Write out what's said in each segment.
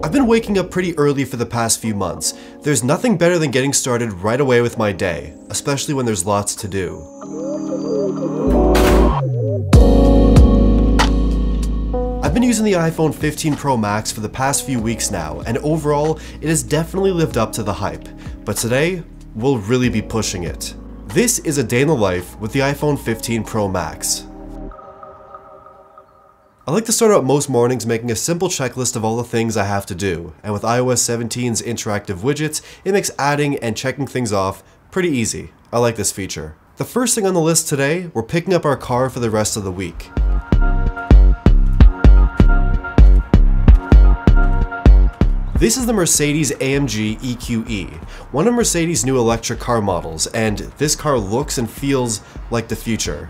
I've been waking up pretty early for the past few months. There's nothing better than getting started right away with my day, especially when there's lots to do. I've been using the iPhone 15 Pro Max for the past few weeks now, and overall, it has definitely lived up to the hype. But today, we'll really be pushing it. This is a day in the life with the iPhone 15 Pro Max. I like to start out most mornings making a simple checklist of all the things I have to do, and with iOS 17's interactive widgets, it makes adding and checking things off pretty easy. I like this feature. The first thing on the list today, we're picking up our car for the rest of the week. This is the Mercedes AMG EQE, one of Mercedes' new electric car models, and this car looks and feels like the future.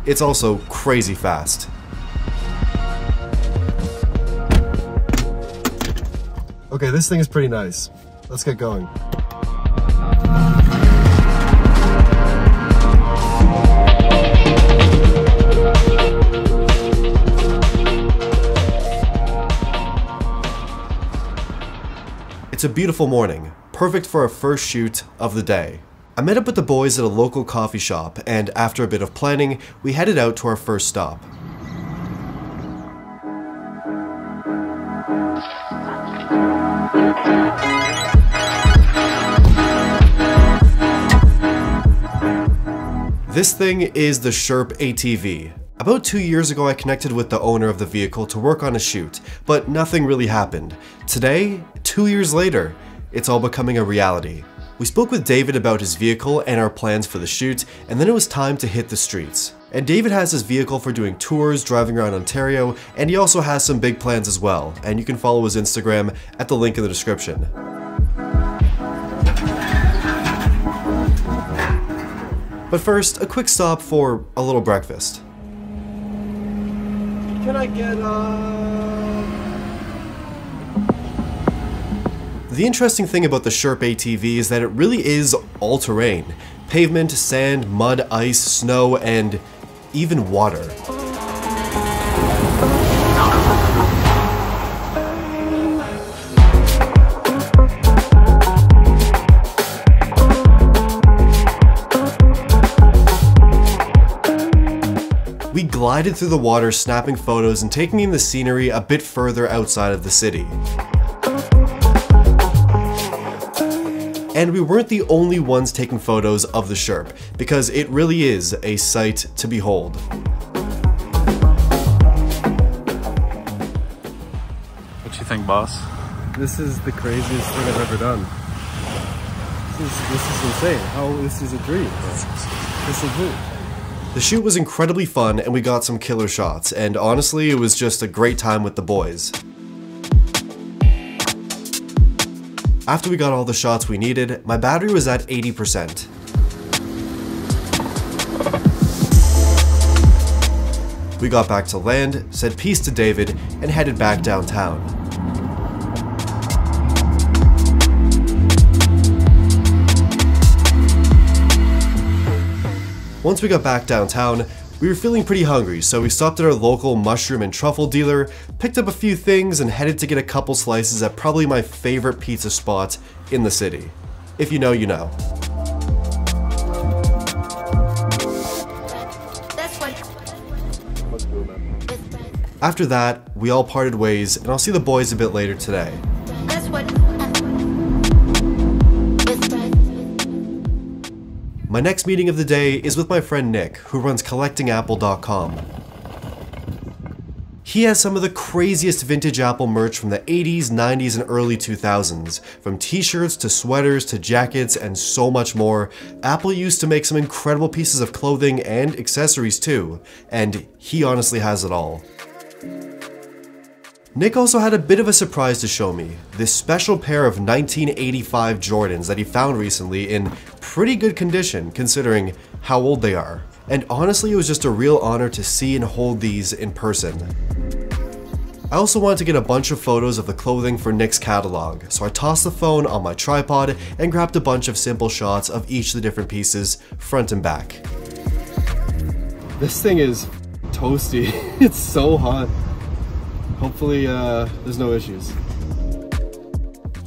It's also crazy fast. Okay, this thing is pretty nice. Let's get going. It's a beautiful morning, perfect for our first shoot of the day. I met up with the boys at a local coffee shop, and after a bit of planning, we headed out to our first stop. This thing is the Sherp ATV. About 2 years ago I connected with the owner of the vehicle to work on a shoot, but nothing really happened. Today, 2 years later, it's all becoming a reality. We spoke with David about his vehicle and our plans for the shoot, and then it was time to hit the streets. And David has his vehicle for doing tours, driving around Ontario, and he also has some big plans as well, and you can follow his Instagram at the link in the description. But first, a quick stop for a little breakfast. Can I get The interesting thing about the Sherp ATV is that it really is all-terrain. Pavement, sand, mud, ice, snow, and even water. We glided through the water, snapping photos and taking in the scenery a bit further outside of the city. And we weren't the only ones taking photos of the Sherp, because it really is a sight to behold. What you think, boss? This is the craziest thing I've ever done. This is insane. This is a dream. This is it. The shoot was incredibly fun and we got some killer shots, and honestly it was just a great time with the boys. After we got all the shots we needed, my battery was at 80%. We got back to land, said peace to David, and headed back downtown. Once we got back downtown, we were feeling pretty hungry, so we stopped at our local mushroom and truffle dealer, picked up a few things, and headed to get a couple slices at probably my favorite pizza spot in the city. If you know, you know. After that, we all parted ways, and I'll see the boys a bit later today. My next meeting of the day is with my friend Nick, who runs CollectingApple.com. He has some of the craziest vintage Apple merch from the 80s, 90s, and early 2000s. From t-shirts to sweaters to jackets and so much more. Apple used to make some incredible pieces of clothing and accessories too, and he honestly has it all. Nick also had a bit of a surprise to show me, this special pair of 1985 Jordans that he found recently in pretty good condition considering how old they are. And honestly, it was just a real honor to see and hold these in person. I also wanted to get a bunch of photos of the clothing for Nick's catalog, so I tossed the phone on my tripod and grabbed a bunch of simple shots of each of the different pieces, front and back. This thing is toasty. It's so hot. Hopefully there's no issues.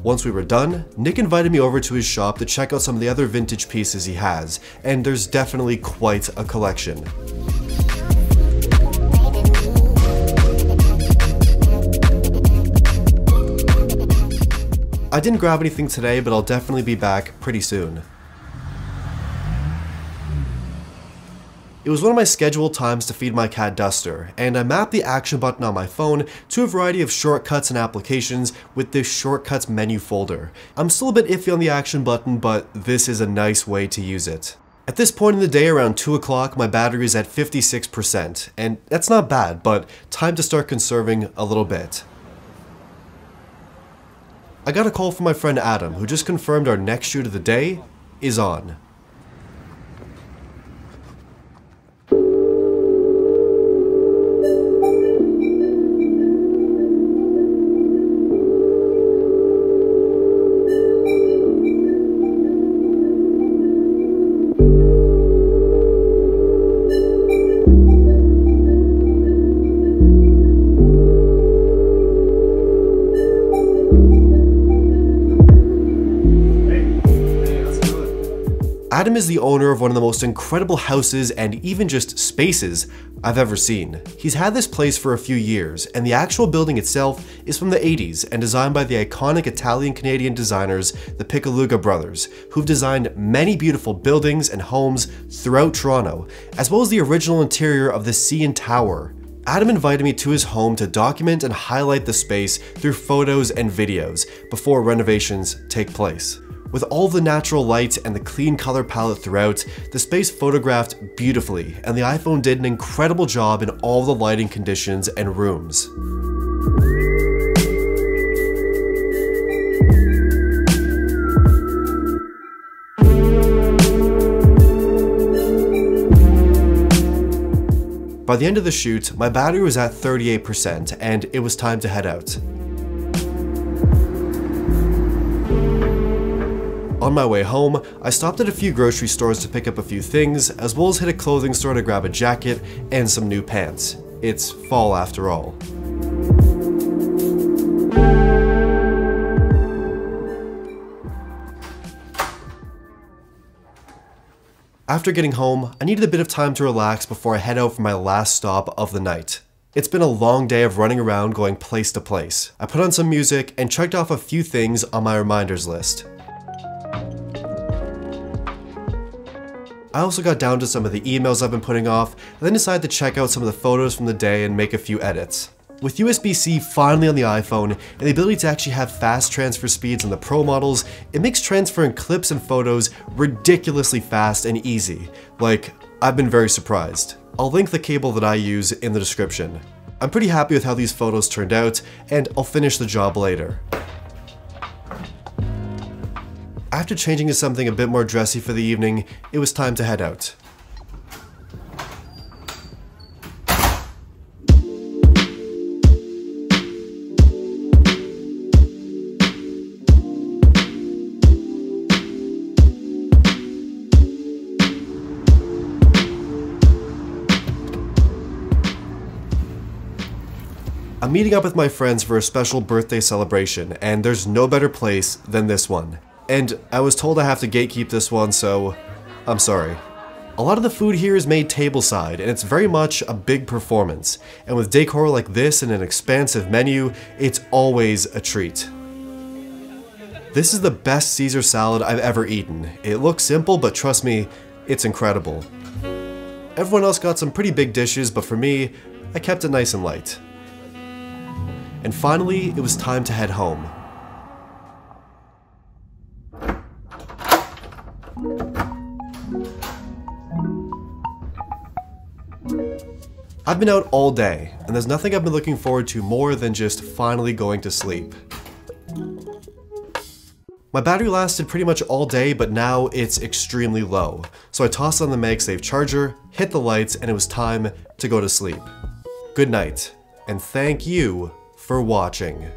Once we were done, Nick invited me over to his shop to check out some of the other vintage pieces he has, and there's definitely quite a collection. I didn't grab anything today, but I'll definitely be back pretty soon. It was one of my scheduled times to feed my cat Duster, and I mapped the action button on my phone to a variety of shortcuts and applications with this shortcuts menu folder. I'm still a bit iffy on the action button, but this is a nice way to use it. At this point in the day, around 2 o'clock, my battery is at 56%, and that's not bad, but time to start conserving a little bit. I got a call from my friend Adam, who just confirmed our next shoot of the day is on. Adam is the owner of one of the most incredible houses and even just spaces I've ever seen. He's had this place for a few years, and the actual building itself is from the 80s and designed by the iconic Italian-Canadian designers, the Piccaluga brothers, who've designed many beautiful buildings and homes throughout Toronto, as well as the original interior of the CN Tower. Adam invited me to his home to document and highlight the space through photos and videos before renovations take place. With all the natural light and the clean color palette throughout, the space photographed beautifully, and the iPhone did an incredible job in all the lighting conditions and rooms. By the end of the shoot, my battery was at 38% and it was time to head out. On my way home, I stopped at a few grocery stores to pick up a few things, as well as hit a clothing store to grab a jacket and some new pants. It's fall after all. After getting home, I needed a bit of time to relax before I head out for my last stop of the night. It's been a long day of running around going place to place. I put on some music and checked off a few things on my reminders list. I also got down to some of the emails I've been putting off, and then decided to check out some of the photos from the day and make a few edits. With USB-C finally on the iPhone, and the ability to actually have fast transfer speeds on the Pro models, it makes transferring clips and photos ridiculously fast and easy. Like, I've been very surprised. I'll link the cable that I use in the description. I'm pretty happy with how these photos turned out, and I'll finish the job later. After changing to something a bit more dressy for the evening, it was time to head out. I'm meeting up with my friends for a special birthday celebration, and there's no better place than this one. And I was told I have to gatekeep this one, so I'm sorry. A lot of the food here is made tableside, and it's very much a big performance. And with decor like this and an expansive menu, it's always a treat. This is the best Caesar salad I've ever eaten. It looks simple, but trust me, it's incredible. Everyone else got some pretty big dishes, but for me, I kept it nice and light. And finally, it was time to head home. I've been out all day, and there's nothing I've been looking forward to more than just finally going to sleep. My battery lasted pretty much all day, but now it's extremely low. So I tossed on the MagSafe charger, hit the lights, and it was time to go to sleep. Good night, and thank you for watching.